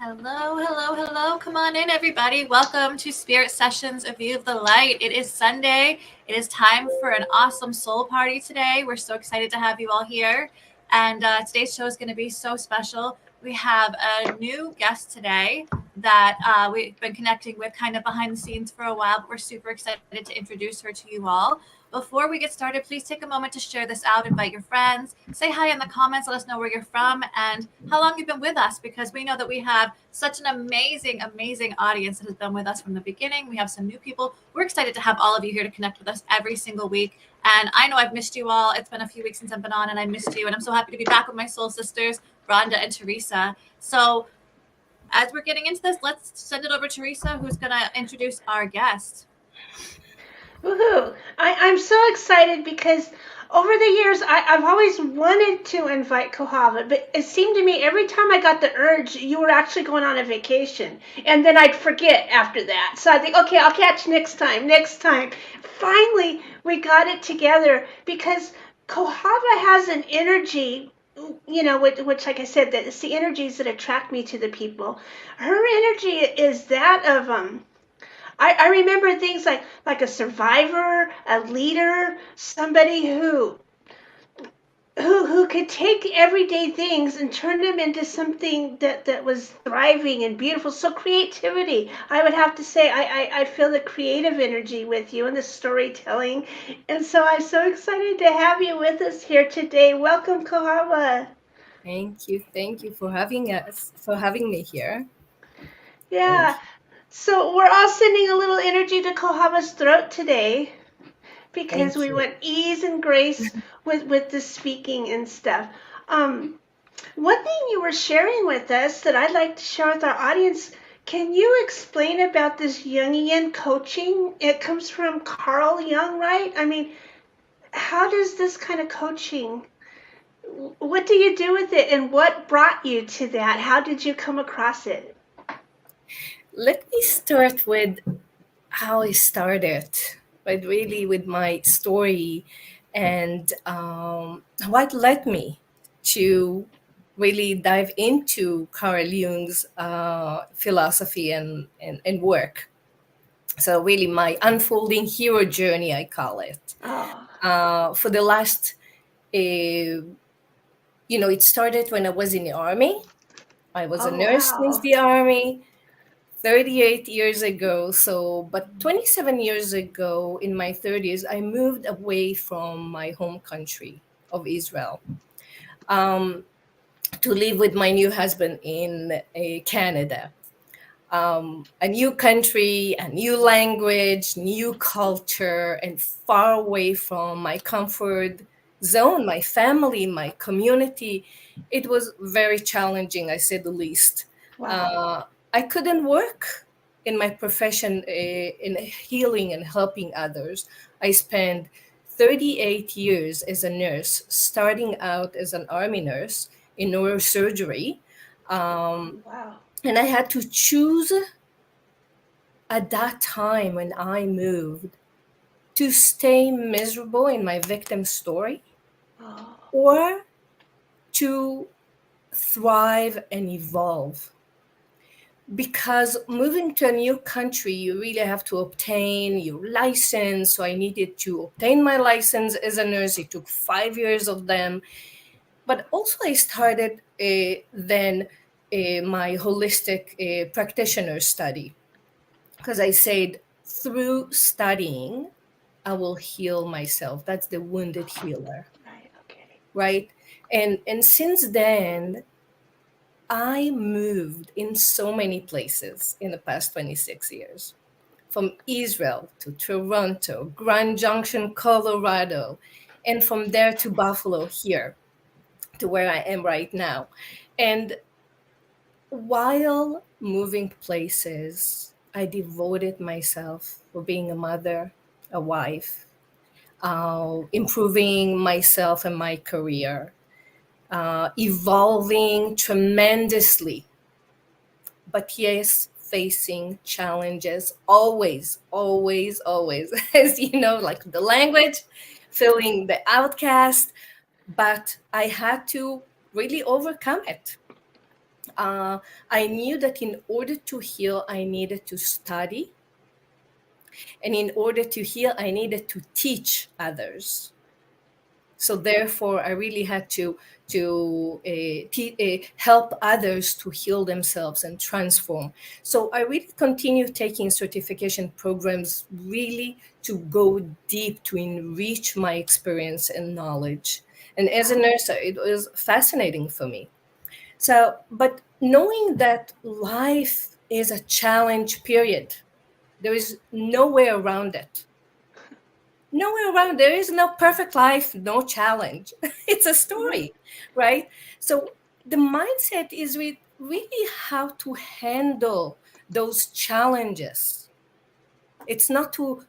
Hello, hello, hello. Come on in, everybody. Welcome to Spirit Sessions, A View of the Light. It is Sunday. It is time for an awesome soul party today. We're so excited to have you all here. And today's show is going to be so special. We have a new guest today that we've been connecting with kind of behind the scenes for a while, but we're super excited to introduce her to you all. Before we get started, please take a moment to share this out, invite your friends, say hi in the comments, let us know where you're from and how long you've been with us, because we know that we have such an amazing, amazing audience that has been with us from the beginning. We have some new people. We're excited to have all of you here to connect with us every single week. And I know I've missed you all. It's been a few weeks since I've been on and I missed you. And I'm so happy to be back with my soul sisters, Rhonda and Teresa. So as we're getting into this, let's send it over to Teresa, who's going to introduce our guest. Woohoo! I'm so excited because over the years I've always wanted to invite Kohava, but it seemed to me every time I got the urge, you were actually going on a vacation, and then I'd forget after that. So I think, okay, I'll catch next time. Finally, we got it together because Kohava has an energy, which like I said, that it's the energies that attract me to the people. Her energy is that of I remember things like a survivor, a leader, somebody who could take everyday things and turn them into something that was thriving and beautiful. So creativity, I would have to say, I feel the creative energy with you and the storytelling. And so I'm so excited to have you with us here today. Welcome, Kohava. Thank you for having me here. Yeah. So we're all sending a little energy to Kohava's throat today because we want ease and grace with the speaking and stuff. One thing you were sharing with us that I'd like to share with our audience, can you explain about this Jungian coaching? It comes from Carl Jung, right? I mean, how does this kind of coaching, what do you do with it and what brought you to that? How did you come across it? Let me start with how I started, but really with my story and what led me to really dive into Carl Jung's philosophy and work. So really my unfolding hero journey, I call it. For the last, it started when I was in the Army. I was a nurse since the Army. 38 years ago, but 27 years ago, in my 30s, I moved away from my home country of Israel to live with my new husband in Canada. A new country, a new language, new culture, and far away from my comfort zone, my family, my community. It was very challenging, I say the least. I couldn't work in my profession in healing and helping others. I spent 38 years as a nurse, starting out as an army nurse in neurosurgery. And I had to choose at that time when I moved to stay miserable in my victim story or to thrive and evolve. Because moving to a new country, you really have to obtain your license. So I needed to obtain my license as a nurse. It took 5 years of them. But also I started then my holistic practitioner study. Because I said, through studying, I will heal myself. That's the wounded healer. Right? And since then, I moved in so many places in the past 26 years, from Israel to Toronto, Grand Junction, Colorado, and from there to Buffalo here, to where I am right now. And while moving places, I devoted myself for being a mother, a wife, improving myself and my career, evolving tremendously, but yes, facing challenges always, as you know, like the language, feeling the outcast, but I had to really overcome it. uh, I knew that in order to heal, I needed to study. And in order to heal, I needed to teach others. So therefore, I really had to help others to heal themselves and transform. So I really continue taking certification programs, really to go deep to enrich my experience and knowledge. And as a nurse, it was fascinating for me. So, but knowing that life is a challenge period, there is no way around it. Nowhere around. There is no perfect life, no challenge. It's a story, right? So the mindset is really how to handle those challenges. It's not to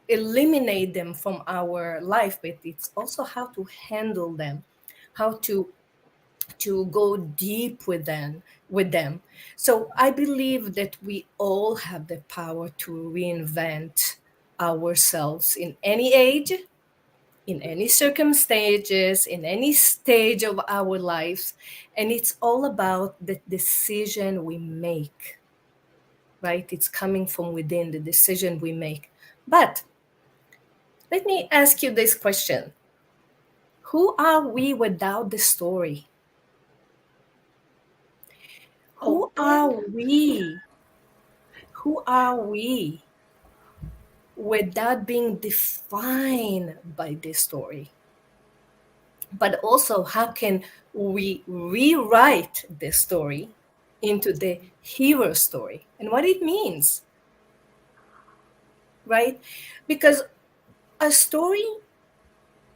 eliminate them from our life, but it's also how to handle them, how to go deep with them. So I believe that we all have the power to reinvent ourselves in any age, in any circumstances, in any stage of our lives. And it's all about the decision we make, right? It's coming from within, the decision we make. But let me ask you this question: who are we without the story? Who are Open. we? Who are we without being defined by this story? But also, how can we rewrite this story into the hero story and what it means, right? Because a story,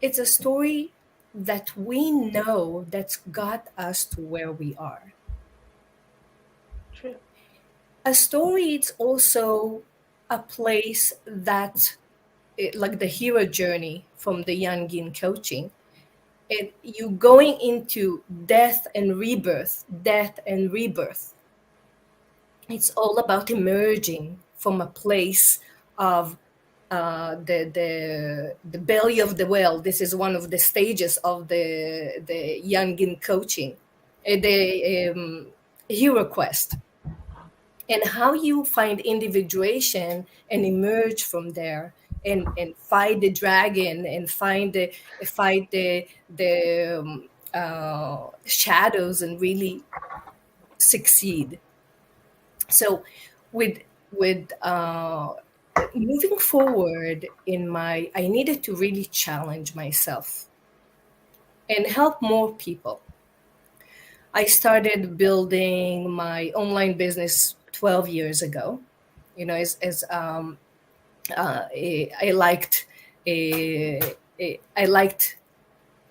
it's a story that we know that's got us to where we are. True. A story, it's also a place that, like the hero journey from the Jungian coaching, you going into death and rebirth. It's all about emerging from a place of the belly of the whale. This is one of the stages of the Jungian coaching, the hero quest, and how you find individuation and emerge from there, and fight the dragon, and fight the shadows, and really succeed. So with moving forward in my, I needed to really challenge myself and help more people. I started building my online business 12 years ago. You know, as I liked, I liked,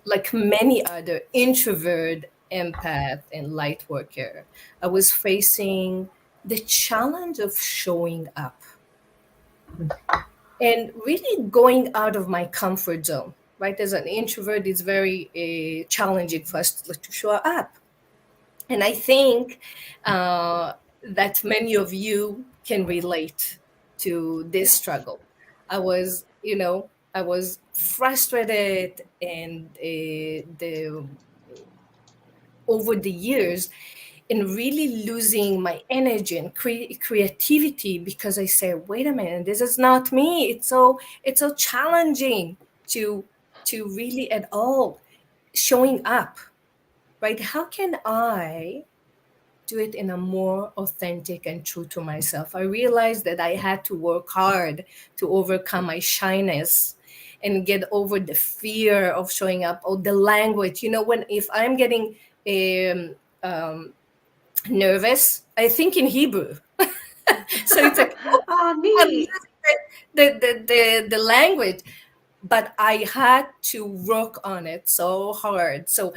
like many other introvert, empath, and light worker, I was facing the challenge of showing up and really going out of my comfort zone. Right, as an introvert, it's very challenging for us to show up. And I think that many of you can relate to this Yes. struggle. I was frustrated, and the over the years, and really losing my energy and creativity, because I say, wait a minute, this is not me. It's so challenging to really at all showing up, right? How can I do it in a more authentic and true to myself? I realized that I had to work hard to overcome my shyness and get over the fear of showing up, or the language. When if I'm getting um, um, nervous, I think in Hebrew. So it's like, oh, Oh, I'm neat. using the language, but I had to work on it so hard. So,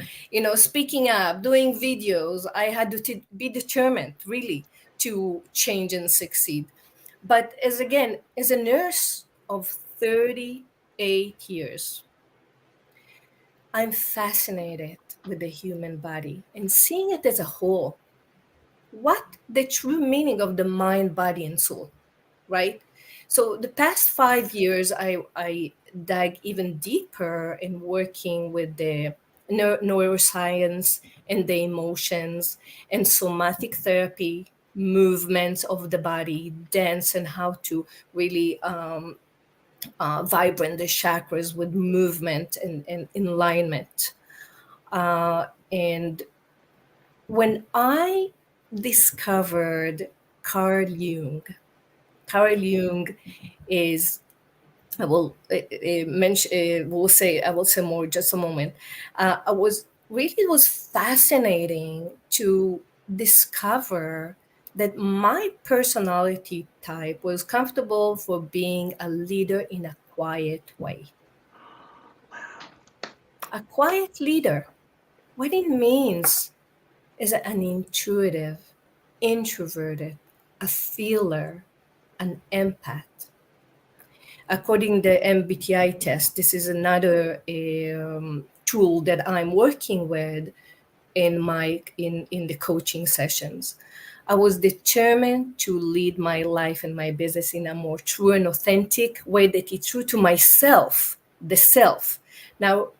speaking up, doing videos, I had to be determined really to change and succeed. But as a nurse of 38 years, I'm fascinated with the human body and seeing it as a whole. What the true meaning of the mind, body, and soul, right? So the past 5 years, I dug even deeper in working with the neuroscience and the emotions, and somatic therapy, movements of the body, dance, and how to really vibrate the chakras with movement and alignment. And when I discovered Carl Jung, Carl Jung is, I will mention. I will say more just a moment. I was really, it was fascinating to discover that my personality type was comfortable for being a leader in a quiet way. A quiet leader. What it means is an intuitive, introverted, a feeler, an empath. According to the MBTI test, this is another tool that I'm working with in the coaching sessions. I was determined to lead my life and my business in a more true and authentic way that is true to myself, the self. Now,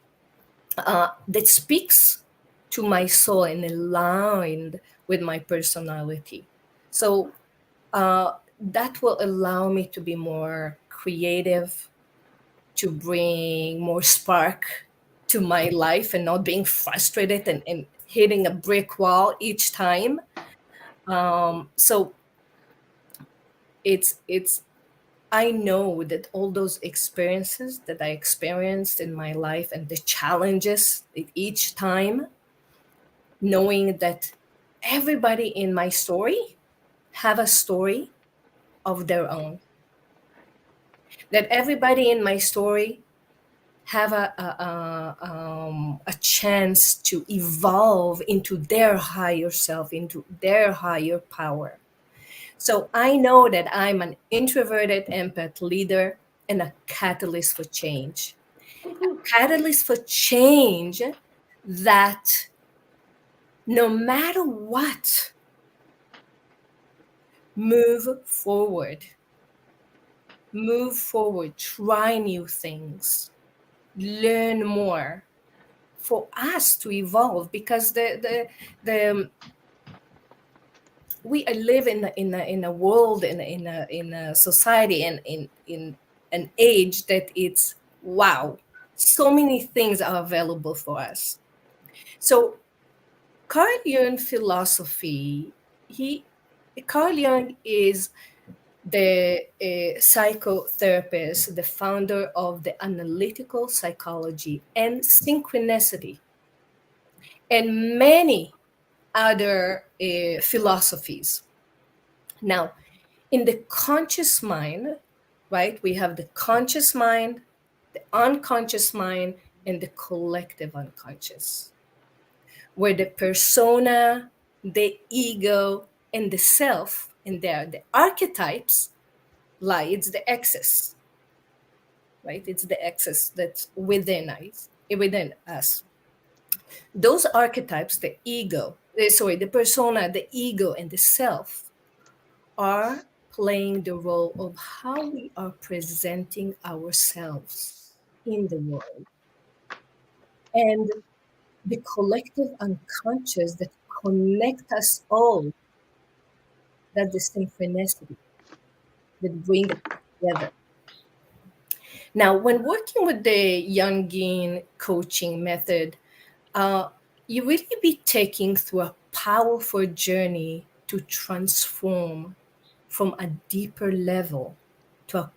that speaks to my soul and aligned with my personality. So that will allow me to be more creative, to bring more spark to my life and not being frustrated and hitting a brick wall each time. So it's I know that all those experiences that I experienced in my life and the challenges each time, knowing that everybody in my story have a story of their own, that everybody in my story have a chance to evolve into their higher self, into their higher power. So I know that I'm an introverted empath leader and a catalyst for change. Catalyst for change that no matter what, move forward, try new things, learn more, for us to evolve, because the we live in a world, in a society, and in an age that it's wow, so many things are available for us. So Carl Jung philosophy, he Carl Jung is the psychotherapist, the founder of the analytical psychology and synchronicity, and many other philosophies. Now, in the conscious mind, right, we have the conscious mind, the unconscious mind, and the collective unconscious, where the persona, the ego, and the self, and there the archetypes lie. It's the excess, right? It's the excess that's within us. Those archetypes, the ego, the persona, the ego, and the self, are playing the role of how we are presenting ourselves in the world. And the collective unconscious that connect us all, that the synchronicity that bring us together. Now, when working with the Jungian coaching method, uh, you really be taking through a powerful journey to transform from a deeper level to a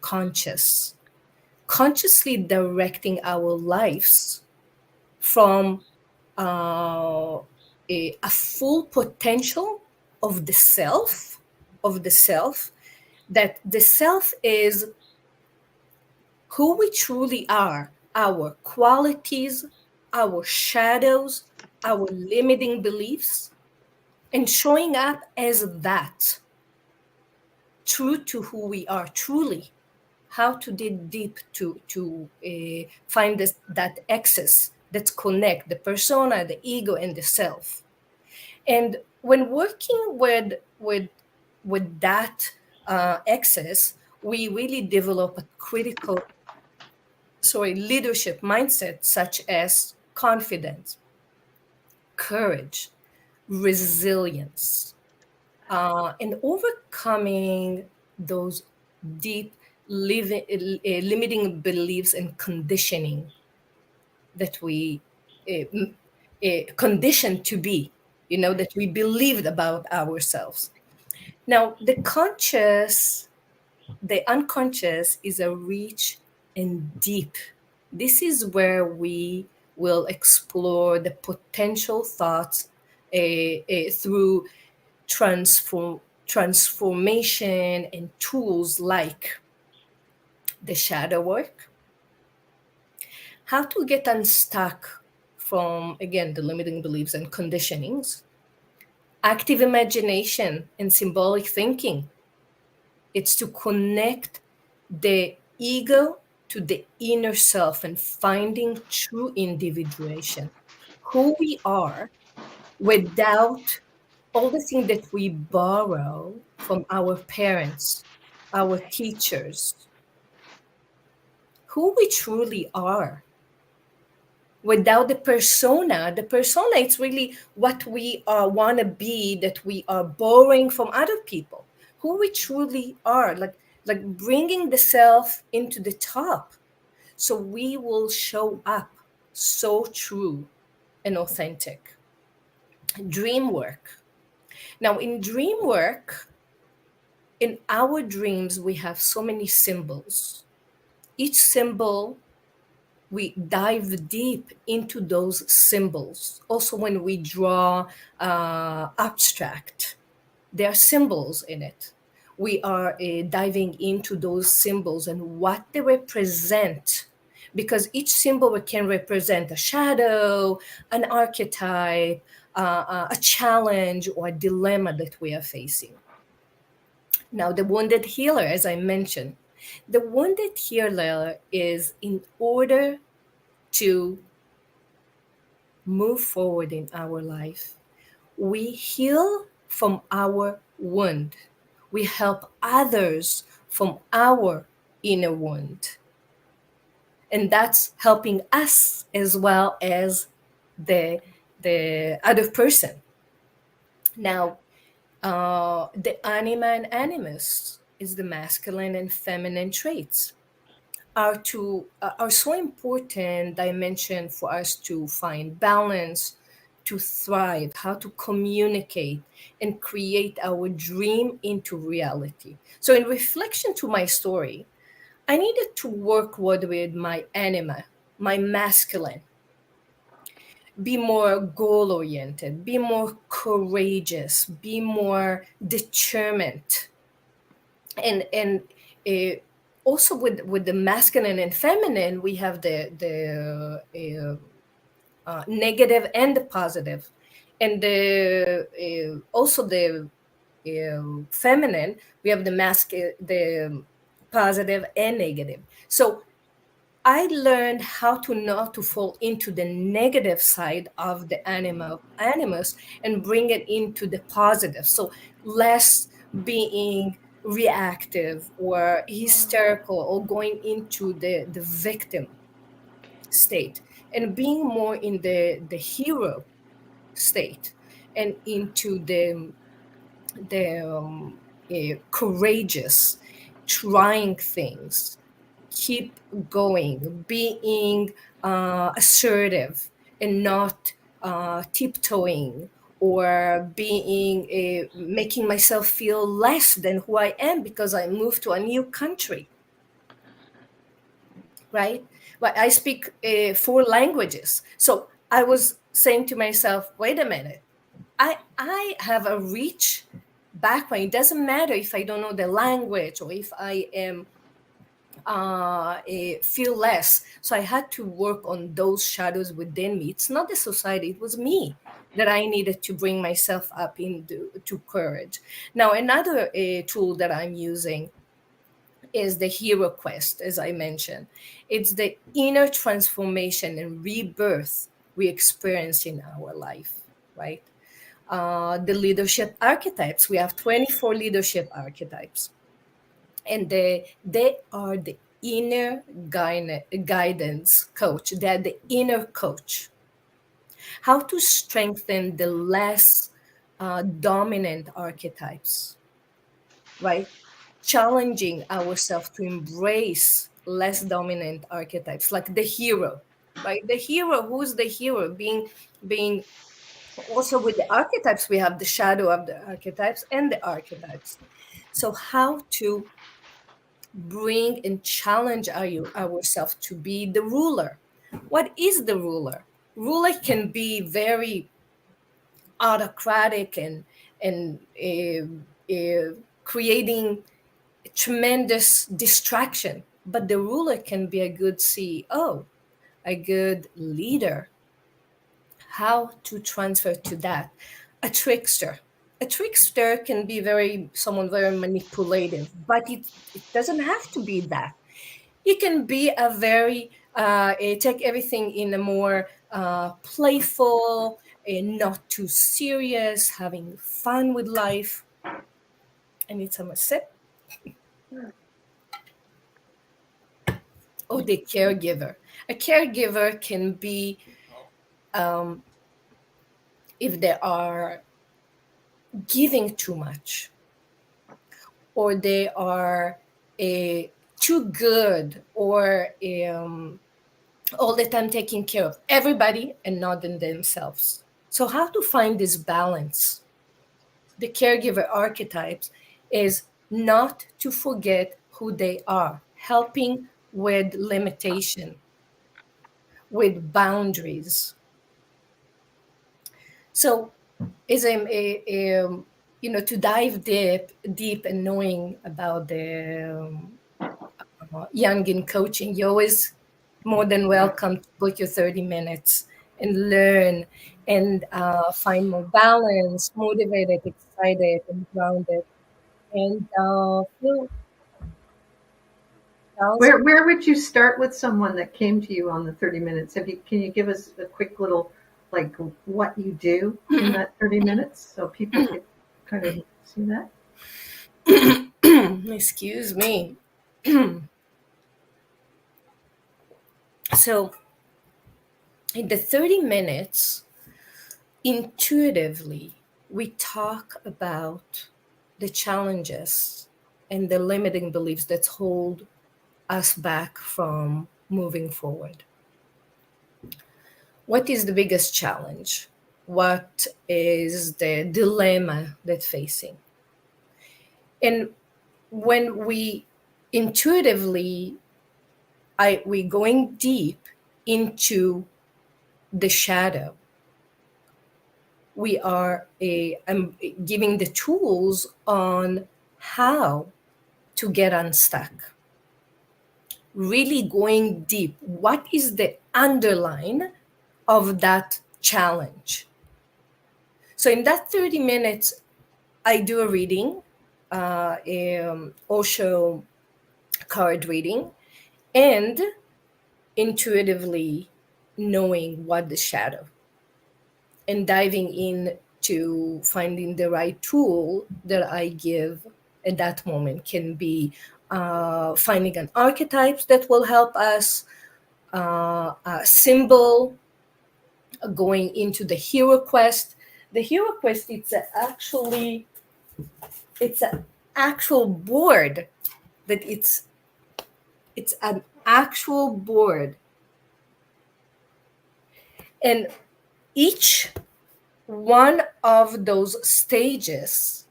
consciously directing our lives from a full potential of the self, that the self is who we truly are, our qualities, our shadows, our limiting beliefs, and showing up as that, true to who we are truly. How to dig deep to find that excess that's connect the persona, the ego, and the self. And when working with that excess, we really develop a critical, leadership mindset, such as confidence, courage, resilience, and overcoming those deep limiting beliefs and conditioning that we conditioned to be, that we believed about ourselves. Now, the unconscious is a rich and deep. This is where we will explore the potential thoughts through transformation and tools like the shadow work, how to get unstuck from, again, the limiting beliefs and conditionings, active imagination and symbolic thinking. It's to connect the ego to the inner self and finding true individuation, who we are without all the things that we borrow from our parents, our teachers, who we truly are. Without the persona, it's really what we want to be that we are borrowing from other people, who we truly are, like bringing the self into the top, so we will show up so true and authentic. Dream work. Now, in dream work, in our dreams, we have so many symbols. Each symbol, we dive deep into those symbols. Also, when we draw abstract, there are symbols in it. We are diving into those symbols and what they represent, because each symbol can represent a shadow, an archetype, a challenge, or a dilemma that we are facing. Now, the wounded healer, as I mentioned, the wounded healer is in order to move forward in our life. We heal from our wound. We help others from our inner wound. And that's helping us as well as the other person. Now, the anima and animus is the masculine and feminine traits. Are so important dimension for us to find balance, to thrive, how to communicate and create our dream into reality. So in reflection to my story, I needed to work with my anima, my masculine, be more goal oriented, be more courageous, be more determined, and uh, also with the masculine and feminine, we have the negative and the positive, and the also the feminine, we have the positive and negative. So I learned how to not to fall into the negative side of the animus and bring it into the positive. So less being reactive or hysterical or going into the victim state, and being more in the hero state and into the courageous, trying things, keep going, being assertive and not tiptoeing or being making myself feel less than who I am because I moved to a new country, right? But I speak 4 languages. So I was saying to myself, wait a minute, I have a rich background. It doesn't matter if I don't know the language or if I am feel less. So I had to work on those shadows within me. It's not the society, it was me that I needed to bring myself up into to courage. Now, another tool that I'm using is the hero quest, as I mentioned. It's the inner transformation and rebirth we experience in our life, right? The leadership archetypes. We have 24 leadership archetypes, and they are the inner guidance coach. They're the inner coach. how to strengthen the less dominant archetypes, right? Challenging ourselves to embrace less dominant archetypes, like the hero, right? The hero, who's the hero? Being also with the archetypes, we have the shadow of the archetypes and the archetypes. So how to bring and challenge ourselves to be the ruler. What is the ruler? Ruler can be very autocratic and creating tremendous distraction. But the ruler can be a good CEO, a good leader. How to transfer to that? A trickster. A trickster can be someone very manipulative, but it doesn't have to be that. You can be a very take everything in a more playful and not too serious, having fun with life. I need some sip. Oh, the caregiver. A caregiver can be um, if they are giving too much, or they are too good, or all the time taking care of everybody and not in themselves. So, how to find this balance? The caregiver archetypes is not to forget who they are, helping with limitation, with boundaries. So, is to dive deep and knowing about the Jungian coaching, you're always more than welcome to book your 30 minutes and learn and find more balance, motivated, excited, and grounded, and feel thousand. Where would you start with someone that came to you on the 30 minutes? Can you give us a quick little, like, what you do in that 30 minutes so people could kind of see that? Excuse me. So, in the 30 minutes, intuitively, we talk about the challenges and the limiting beliefs that hold us back from moving forward. What is the biggest challenge? What is the dilemma that's facing? And when we intuitively, we going deep into the shadow, we are giving the tools on how to get unstuck. Really going deep. What is the underline of that challenge? So in that 30 minutes, I do a reading, Osho card reading, and intuitively knowing what the shadow, and diving in to finding the right tool that I give at that moment. Can be finding an archetype that will help us, a symbol, going into the hero quest. The hero quest, it's an actual board that it's an actual board, and each one of those stages,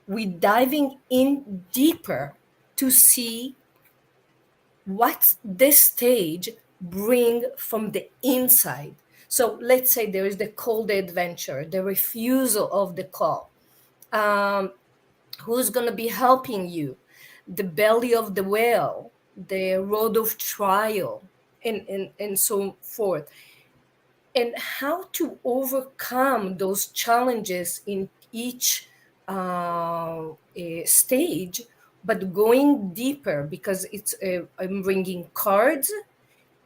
we diving in deeper to see what this stage bring from the inside. So let's say there is the cold adventure, the refusal of the call. Who's going to be helping you? The belly of the whale, the road of trial, and so forth. And how to overcome those challenges in each stage, but going deeper, because I'm bringing cards.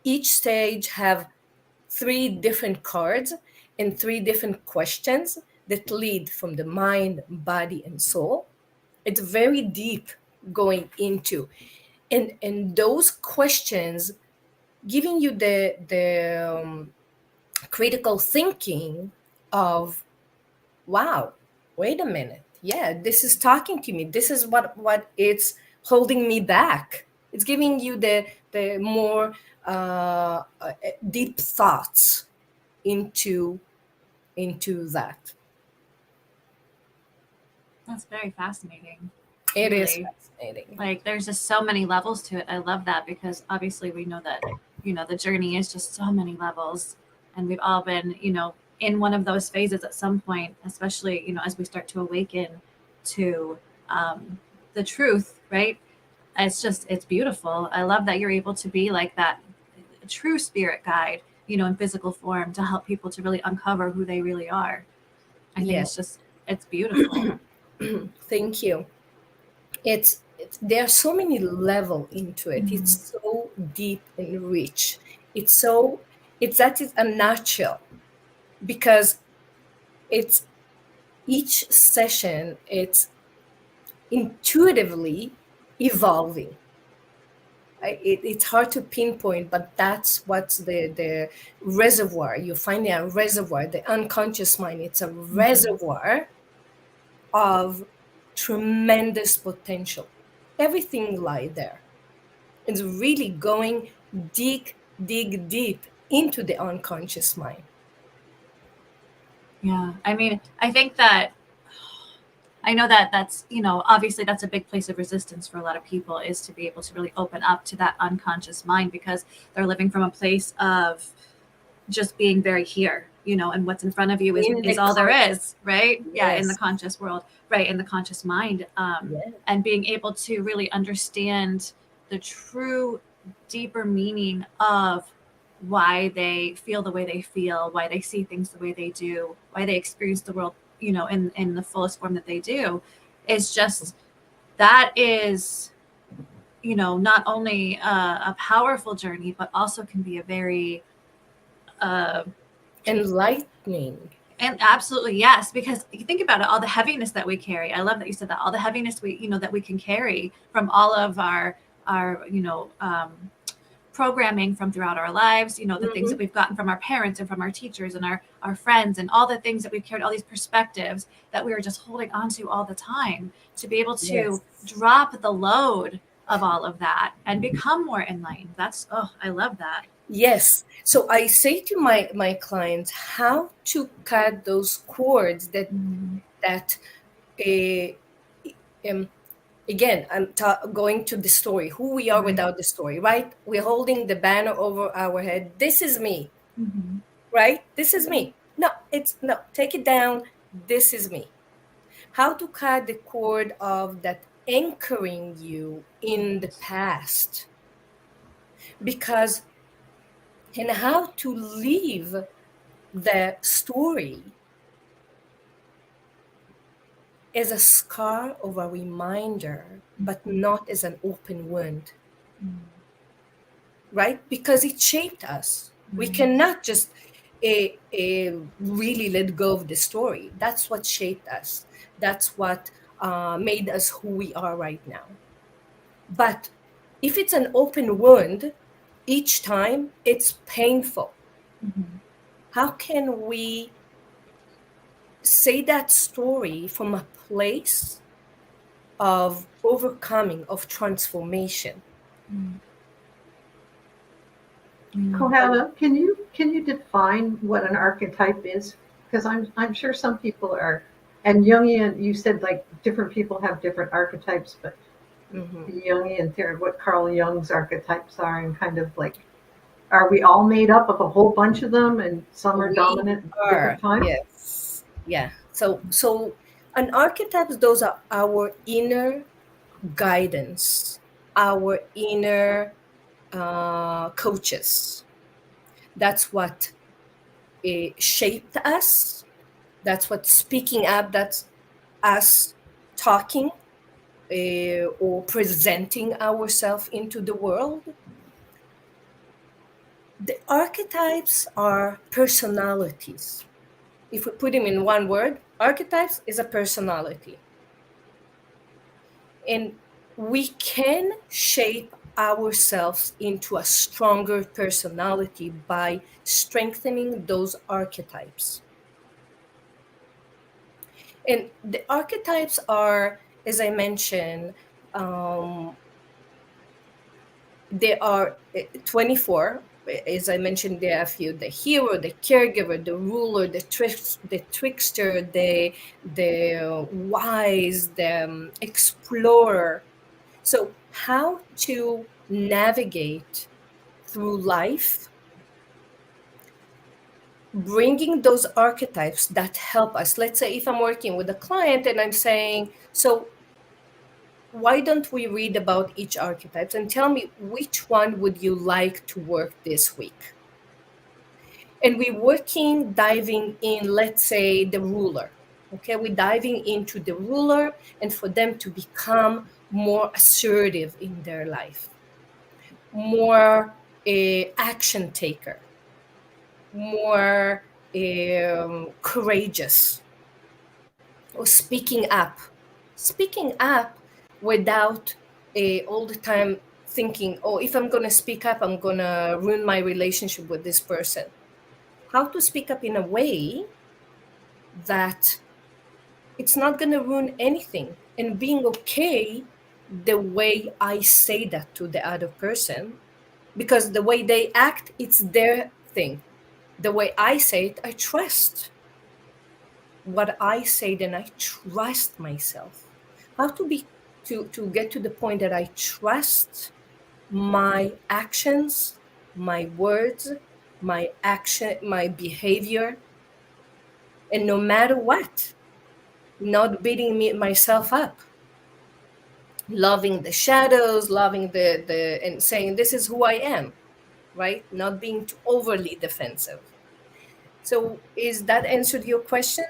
Each stage have 3 different cards and 3 different questions that lead from the mind, body, and soul. It's very deep going into, and those questions giving you critical thinking of, wow, wait a minute. Yeah, this is talking to me. This is what it's holding me back. It's giving you the more deep thoughts into that. That's very fascinating. It is Really. fascinating. Like there's just so many levels to it. I love that because obviously we know that, the journey is just so many levels, and we've all been, in one of those phases at some point, especially, as we start to awaken to the truth, right? It's beautiful. I love that you're able to be like that true spirit guide, in physical form to help people to really uncover who they really are. I think it's beautiful. Thank you. It's there are so many level into it. It's so deep and rich. It's that is a nutshell, because it's each session, it's intuitively evolving. It's hard to pinpoint, but that's what's the reservoir. You're finding a reservoir, the unconscious mind. It's a reservoir of tremendous potential. Everything lie there. It's really going dig deep into the unconscious mind. Yeah. I mean, I think that I know that that's, obviously that's a big place of resistance for a lot of people, is to be able to really open up to that unconscious mind, because they're living from a place of just being very here, and what's in front of you is all there is, right? Yes. Yeah, in the conscious world, right, in the conscious mind, Yes. and being able to really understand the true, deeper meaning of why they feel the way they feel, why they see things the way they do, why they experience the world, in the fullest form that they do, is just, that is, not only a powerful journey, but also can be a very Enlightening. and absolutely, yes, because you think about it, all the heaviness that we carry. I love that you said that, all the heaviness that we can carry from all of our programming from throughout our lives, the things that we've gotten from our parents and from our teachers and our friends, and all the things that we've carried, all these perspectives that we are just holding on to all the time, to be able to drop the load of all of that and become more enlightened. I love that. Yes. So I say to my clients how to cut those cords that again, I'm going to the story, who we are without the story, right? We're holding the banner over our head. This is me, right? This is me. No, take it down. This is me. How to cut the cord of that anchoring you in the past. And how to leave the story as a scar of a reminder, but not as an open wound. Right? Because it shaped us. We cannot just really let go of the story. That's what shaped us. That's what made us who we are right now. But if it's an open wound, each time it's painful. How can we say that story from a place of overcoming, of transformation? Kohava, can you define what an archetype is? Because I'm sure some people are, and Jungian, you said like different people have different archetypes, but the Jungian theory, what Carl Jung's archetypes are, and kind of like, are we all made up of a whole bunch of them, and some are dominant at different times? Yes. Yeah. So an archetypes, those are our inner guidance, our inner coaches. That's what shaped us. That's what speaking up. That's us talking or presenting ourselves into the world. The archetypes are personalities. If we put them in one word, archetypes is a personality. And we can shape ourselves into a stronger personality by strengthening those archetypes. And the archetypes are, as I mentioned, there are 24. As I mentioned, there are a few: the hero, the caregiver, the ruler, the trickster, the wise, the explorer. So how to navigate through life, bringing those archetypes that help us. Let's say if I'm working with a client and I'm saying, so why don't we read about each archetype and tell me which one would you like to work this week? And we're working, diving in, let's say, the ruler. Okay, we're diving into the ruler, and for them to become more assertive in their life, more action taker, more courageous, or speaking up without all the time thinking, oh, if I'm going to speak up, I'm going to ruin my relationship with this person. How to speak up in a way that it's not going to ruin anything, and being okay the way I say that to the other person, because the way they act, it's their thing. The way I say it, I trust what I say, then I trust myself. How to be to get to the point that I trust my actions, my words, my action, my behavior, and no matter what, not beating myself up, loving the shadows, loving the and saying this is who I am, right? Not being too overly defensive. So is that answered your question?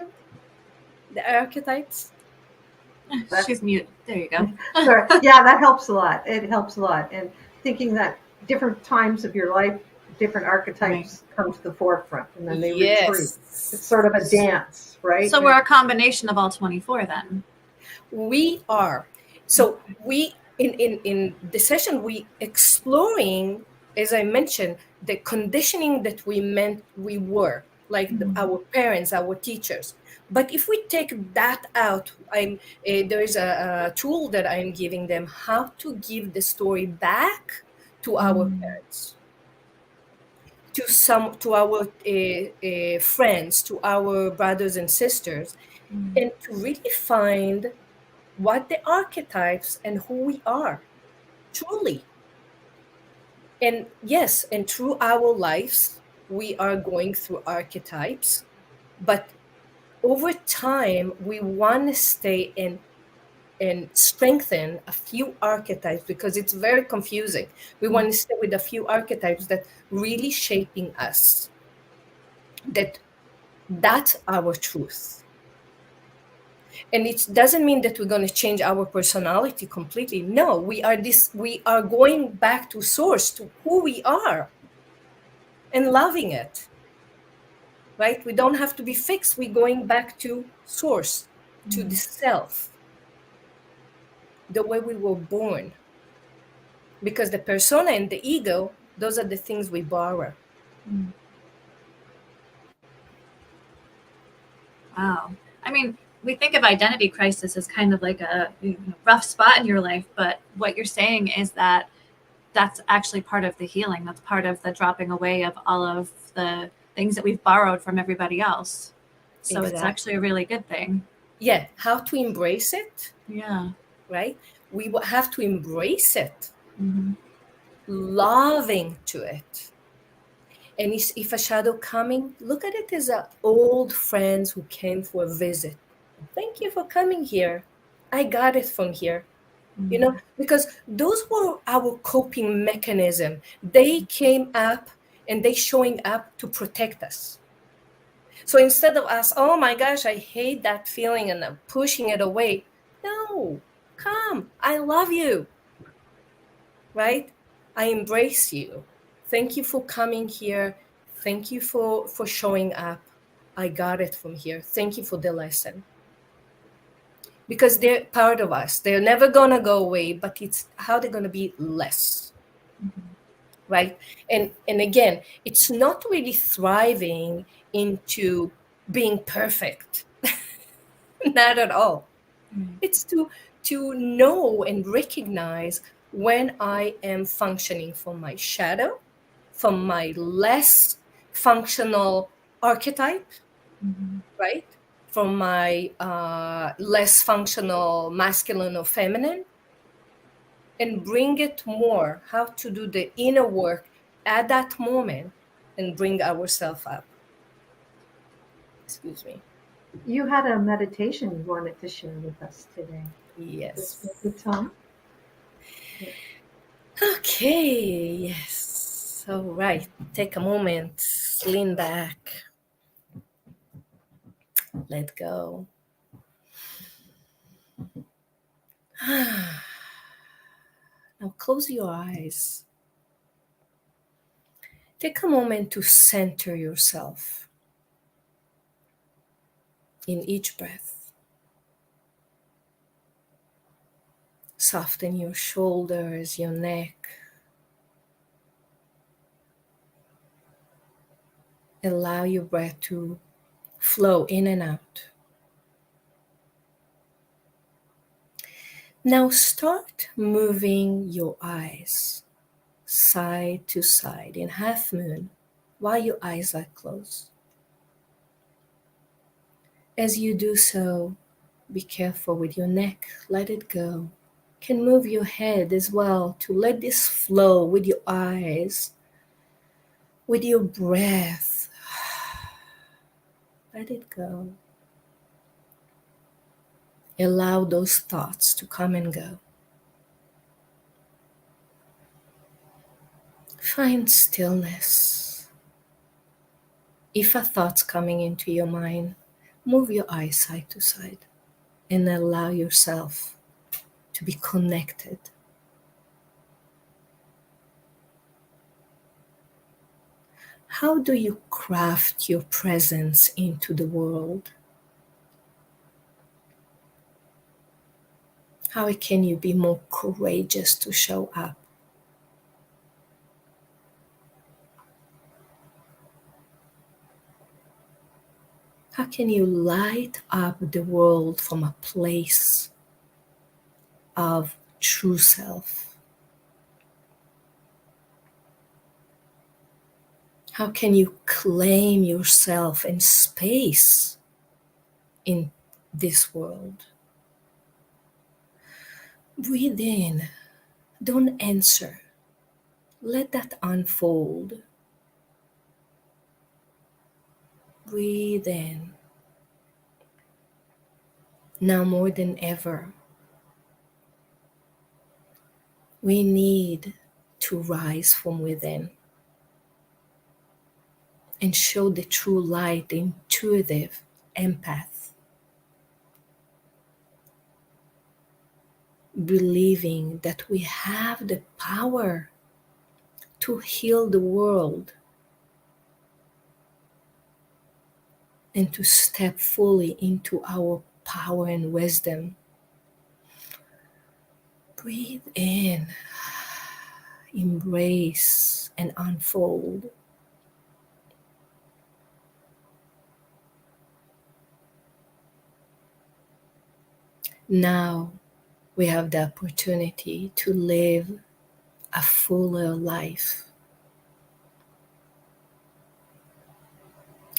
The archetypes? She's mute. There you go. Sorry. Yeah, that helps a lot. It helps a lot. And thinking that different times of your life, different archetypes come to the forefront, and then they retreat. It's sort of a dance, right? So we're a combination of all 24 then. We are. So we in the session we exploring, as I mentioned, the conditioning that we were like our parents, our teachers. But if we take that out, there is a tool that I'm giving them how to give the story back to our parents, to our friends, to our brothers and sisters, and to really find what the archetypes and who we are truly. And yes, and through our lives we are going through archetypes, but over time we want to stay and strengthen a few archetypes, because it's very confusing. We want to stay with a few archetypes that really shaping us, that's our truth. And it doesn't mean that we're going to change our personality completely. No, we are going back to source, to who we are, and loving it, right? We don't have to be fixed. We're going back to source, to the self, the way we were born. Because the persona and the ego, those are the things we borrow. Wow. I mean, we think of identity crisis as kind of like a rough spot in your life, but what you're saying is that that's actually part of the healing. That's part of the dropping away of all of the things that we've borrowed from everybody else. So It's actually a really good thing. Yeah. How to embrace it. Yeah. Right? We have to embrace it, loving to it. And if a shadow coming, look at it as old friends who came for a visit. Thank you for coming here. I got it from here. Because those were our coping mechanism. They came up and they showing up to protect us. So instead of us, oh my gosh, I hate that feeling and I'm pushing it away. No, come, I love you, right? I embrace you. Thank you for coming here. Thank you for showing up. I got it from here. Thank you for the lesson. Because they're part of us. They're never going to go away, but it's how they're going to be less. right? And again, it's not really thriving into being perfect. Not at all. It's to know and recognize when I am functioning from my shadow, from my less functional archetype, right? From my less functional masculine or feminine, and bring it more, how to do the inner work at that moment and bring ourselves up. Excuse me. You had a meditation you wanted to share with us today. Is Yes. this a good time? Okay, yes. All right. Take a moment, lean back, let go. Now close your eyes. Take a moment to center yourself in each breath. Soften your shoulders, your neck. Allow your breath to flow in and out. Now start moving your eyes side to side in half moon while your eyes are closed. As you do so, be careful with your neck, let it go. You can move your head as well to let this flow with your eyes, with your breath. Let it go. Allow those thoughts to come and go. Find stillness. If a thought's coming into your mind, move your eyes side to side and allow yourself to be connected. How do you craft your presence into the world? How can you be more courageous to show up? How can you light up the world from a place of true self? How can you claim yourself and space in this world? Breathe in. Don't answer. Let that unfold. Breathe in. Now more than ever, we need to rise from within and show the true light, the intuitive empath, believing that we have the power to heal the world and to step fully into our power and wisdom. Breathe in, embrace and unfold. Now we have the opportunity to live a fuller life.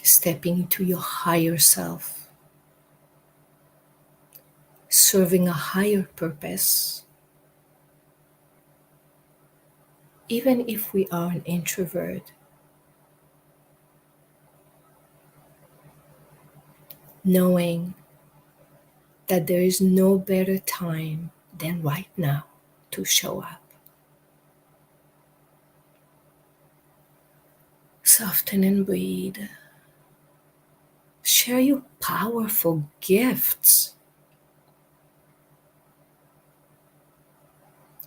Stepping into your higher self, serving a higher purpose. Even if we are an introvert, knowing that there is no better time than right now to show up. Soften and breathe. Share your powerful gifts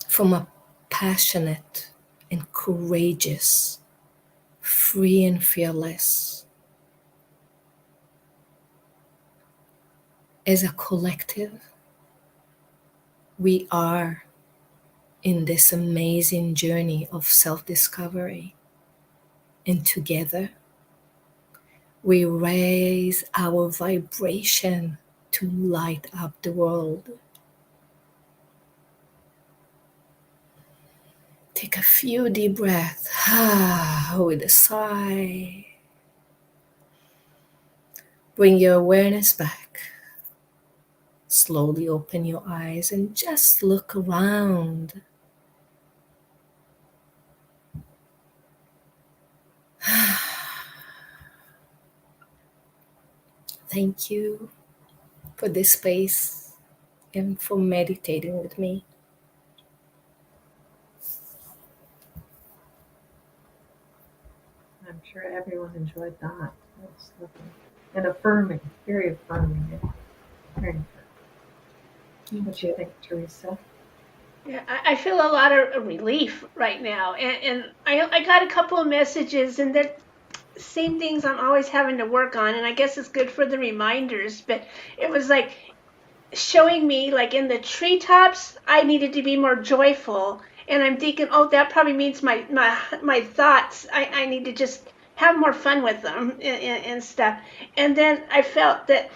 from a passionate and courageous, free and fearless. As a collective, we are in this amazing journey of self-discovery. And together, we raise our vibration to light up the world. Take a few deep breaths with a sigh. Bring your awareness back. Slowly open your eyes and just look around. Thank you for this space and for meditating with me. I'm sure everyone enjoyed that. That's lovely. And affirming, very affirming. Very affirming. What do you think, Teresa? Yeah, I feel a lot of relief right now, and I got a couple of messages, and they're same things I'm always having to work on, and I guess it's good for the reminders. But it was like showing me, like in the treetops, I needed to be more joyful, and I'm thinking, oh, that probably means my thoughts. I need to just have more fun with them and stuff. And then I felt that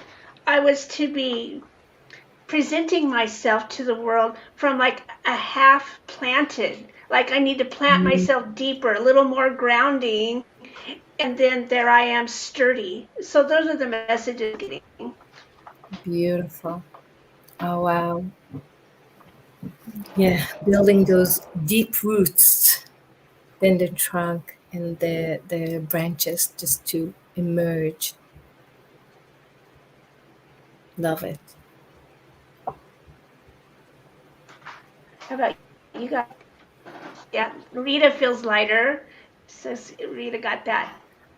I was to be presenting myself to the world from like a half planted, like I need to plant myself deeper, a little more grounding, and then there I am, sturdy. So those are the messages I'm getting. Beautiful. Oh, wow. Yeah, building those deep roots, then the trunk and the branches just to emerge. Love it. How about you guys? Yeah, Rita feels lighter. Says Rita got that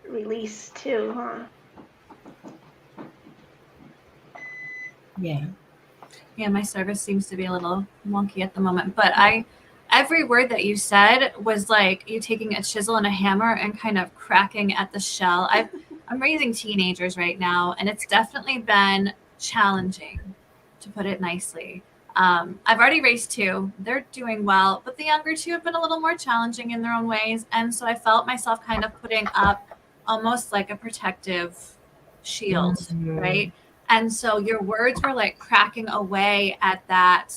release too, huh? Yeah. Yeah, my service seems to be a little wonky at the moment, but every word that you said was like you taking a chisel and a hammer and kind of cracking at the shell. I'm raising teenagers right now, and it's definitely been challenging, to put it nicely. I've already raised two. They're doing well, but the younger two have been a little more challenging in their own ways. And so I felt myself kind of putting up almost like a protective shield, right? And so your words were like cracking away at that,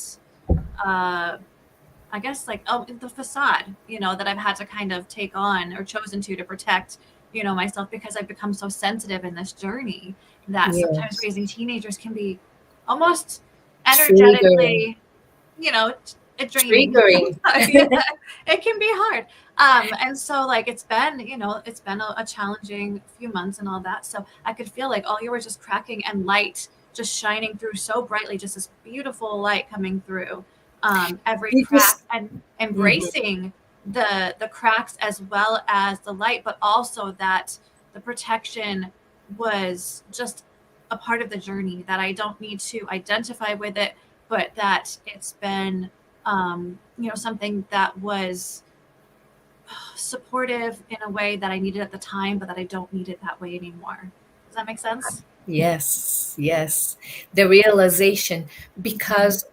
I guess, like, oh, the facade, that I've had to kind of take on or chosen to protect, myself, because I've become so sensitive in this journey that sometimes Yes. raising teenagers can be almost Triggering. energetically, draining. Triggering. It can be hard. And so like it's been a challenging few months and all that. So I could feel like all you were just cracking and light just shining through so brightly, just this beautiful light coming through every You crack just, and embracing the cracks as well as the light, but also that the protection was just a part of the journey, that I don't need to identify with it, but that it's been something that was supportive in a way that I needed at the time, but that I don't need it that way anymore. Does that make sense? yes, yes. The realization, because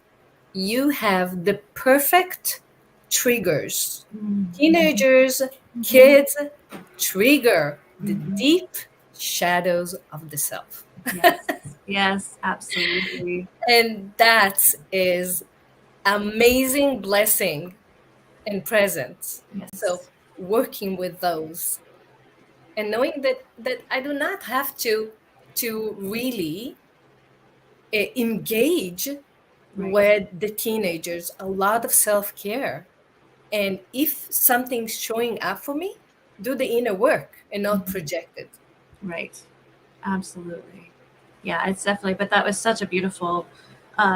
you have the perfect triggers. Teenagers, kids trigger the deep shadows of the self. Yes, yes, absolutely. And that is amazing blessing and presence. Yes. So working with those and knowing that I do not have to really engage with the teenagers, a lot of self-care. And if something's showing up for me, do the inner work and not project it. Right. Absolutely. Yeah, it's definitely, but that was such a beautiful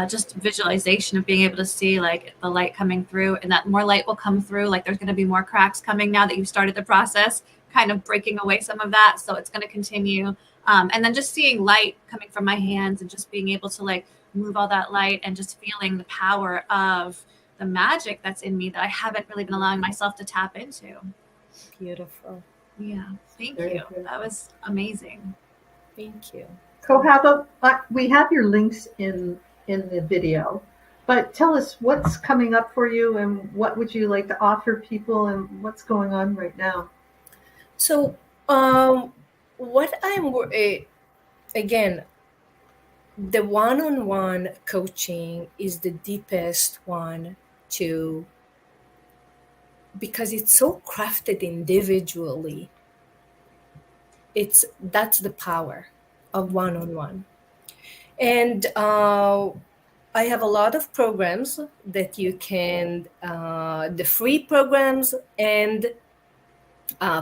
just visualization of being able to see like the light coming through, and that more light will come through. Like there's going to be more cracks coming now that you've started the process, kind of breaking away some of that. So it's going to continue. And then just seeing light coming from my hands and just being able to like move all that light and just feeling the power of the magic that's in me that I haven't really been allowing myself to tap into. Beautiful. Yeah. Thank Very you. good. That was amazing. Thank you. Kohava, we have your links in the video. But tell us what's coming up for you and what would you like to offer people and what's going on right now? So, what again, the one-on-one coaching is the deepest one to because it's so crafted individually. That's the power of one-on-one. And I have a lot of programs that you can, the free programs and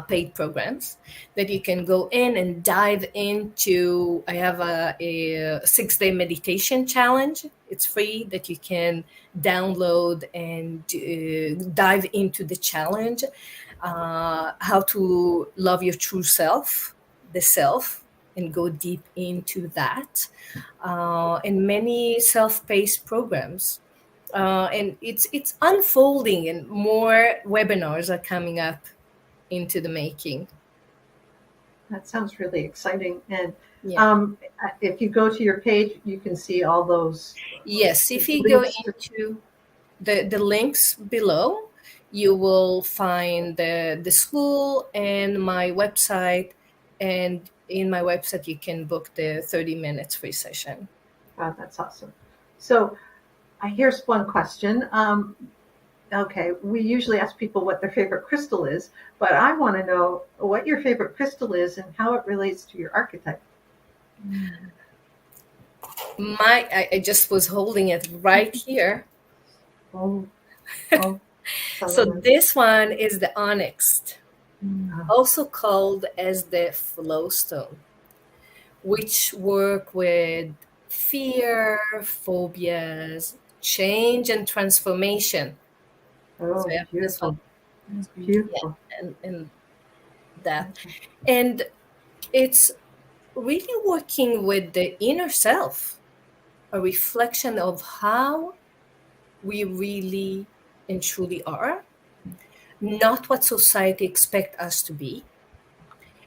paid programs that you can go in and dive into. I have a 6-day meditation challenge. It's free that you can download and dive into the challenge. How to love your true self, the self, and go deep into that. And many self-paced programs. And it's unfolding, and more webinars are coming up into the making. That sounds really exciting. And Yeah. if you go to your page, you can see all those. Yes, if you go links. into the links below, you will find the school and my website. And in my website, you can book the 30 minutes free session. Oh, that's awesome. So here's one question. Okay, we usually ask people what their favorite crystal is, but I want to know what your favorite crystal is and how it relates to your archetype. I just was holding it right here. Oh, So this one is the onyx, Mm. also called as the flow stone, which work with fear, phobias, change, and transformation. Oh, So I have this one. beautiful. Yeah, and that. And it's really working with the inner self, a reflection of how we really and truly are, not what society expects us to be.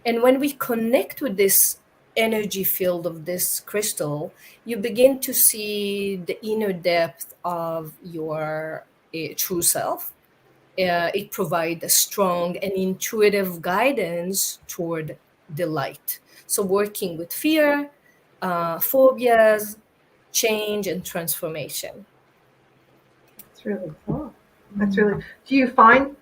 And when we connect with this energy field of this crystal, you begin to see the inner depth of your true self. It provides a strong and intuitive guidance toward the light. So, working with fear, phobias, change, and transformation. That's really cool. That's really. Do you find?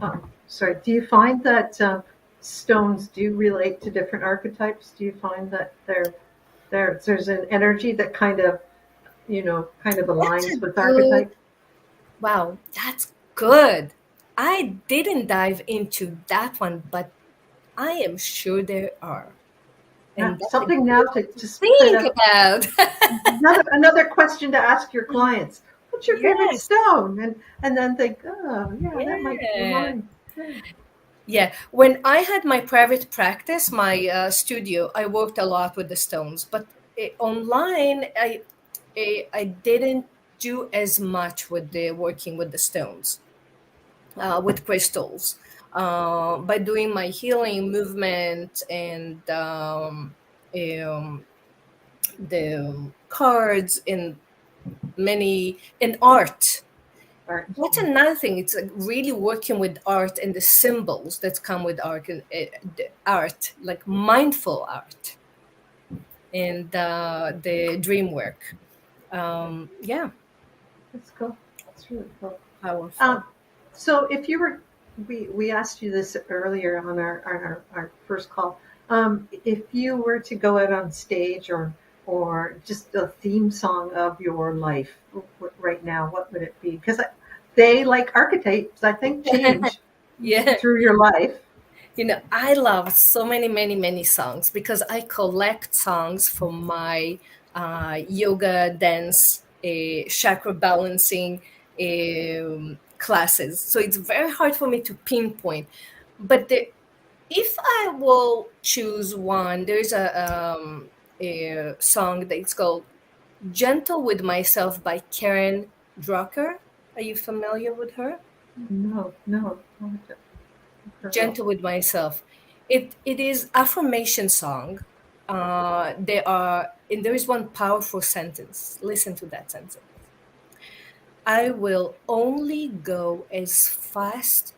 Do you find that stones do relate to different archetypes? Do you find that there's an energy that kind of aligns with archetypes? Wow, that's good. I didn't dive into that one, but I am sure there are. And that's Something now to just think about. another question to ask your clients. What's your favorite Yes. stone? And then think, oh yeah, that might be mine. Yeah, when I had my private practice, my studio, I worked a lot with the stones. But online, I didn't do as much with the working with the stones, with crystals. By doing my healing movement and the cards in art. That's another thing. It's like really working with art and the symbols that come with art, and the art, like mindful art, and the dream work. Yeah, That's cool. That's really cool. powerful. So if you were, we asked you this earlier on our first call. If you were to go out on stage or just a theme song of your life right now, what would it be? Because they, like archetypes, I think, change Yeah. through your life. You know, I love so many songs because I collect songs from my yoga, dance, chakra balancing classes. So it's very hard for me to pinpoint. But if I will choose one, there's a song that's called Gentle with Myself by Karen Drucker. Are you familiar with her? No. Gentle with Myself. It is affirmation song. There is one powerful sentence. Listen to that sentence. I will only go as fast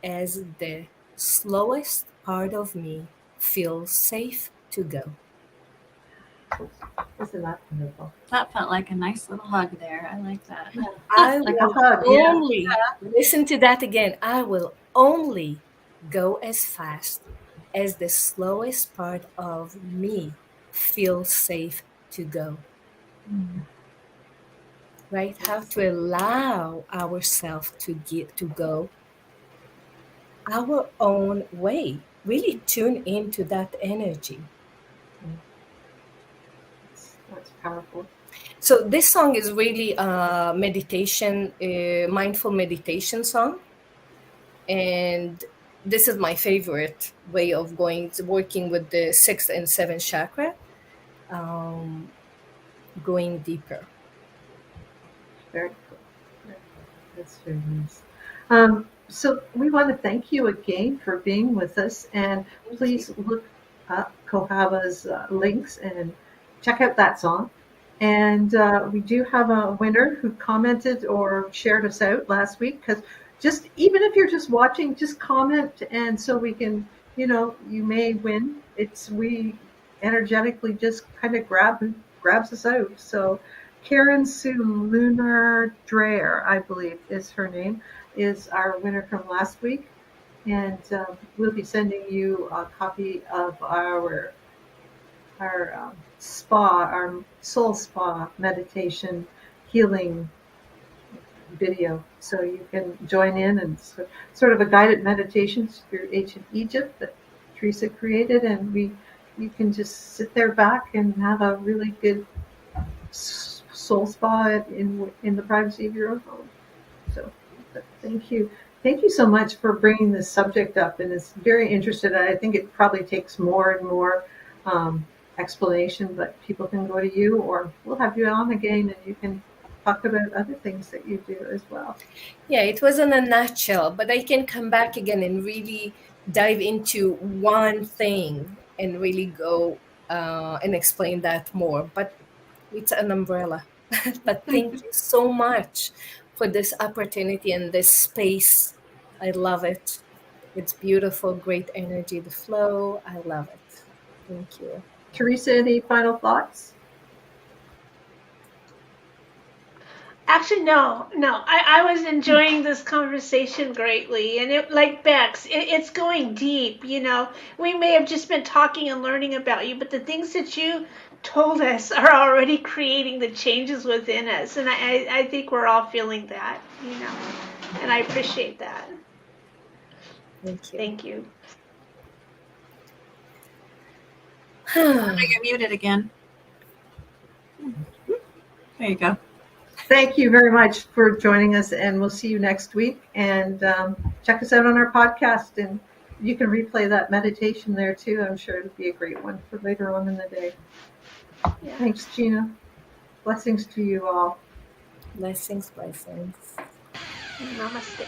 as the slowest part of me feels safe to go. Isn't that wonderful? That felt like a nice little hug there. I like that. I Like a will hug, yeah. only, listen to that again, I will only go as fast as the slowest part of me feels safe to go. Right? How to allow ourselves to get to go our own way. Really tune into that energy. That's powerful. So this song is really a meditation, mindful meditation song, and this is my favorite way of working with the sixth and seventh chakra, um, going deeper. Very cool. That's very nice. So we want to thank you again for being with us, and please look up Kohava's links and check out that song. And we do have a winner who commented or shared us out last week. Because just even if you're just watching, just comment, and so we can, you may win. It's we energetically just kind of grabs us out. So Karen Sue Lunar Dreyer, I believe is her name, is our winner from last week. And we'll be sending you a copy of our spa, our soul spa meditation healing video. So you can join in, and sort of a guided meditation, Spirit Ancient Egypt, that Teresa created. And you can just sit there back and have a really good soul spa in the privacy of your own home. So thank you. Thank you so much for bringing this subject up, and it's very interesting. I think it probably takes more and more explanation, but people can go to you, or we'll have you on again and you can talk about other things that you do as well. Yeah, it was in a nutshell, but I can come back again and really dive into one thing and really go and explain that more. But it's an umbrella. But thank you so much for this opportunity and this space. I love it. It's beautiful, great energy, the flow. I love it. Thank you. Teresa, any final thoughts? Actually, no. I was enjoying this conversation greatly, and it, like Bex, it's going deep. We may have just been talking and learning about you, but the things that you told us are already creating the changes within us, and I think we're all feeling that. And I appreciate that. Thank you. Thank you. I get muted again. There you go. Thank you very much for joining us, and we'll see you next week. And check us out on our podcast, and you can replay that meditation there too. I'm sure it'll be a great one for later on in the day. Yeah. Thanks, Gina. Blessings to you all. Blessings, blessings. Namaste.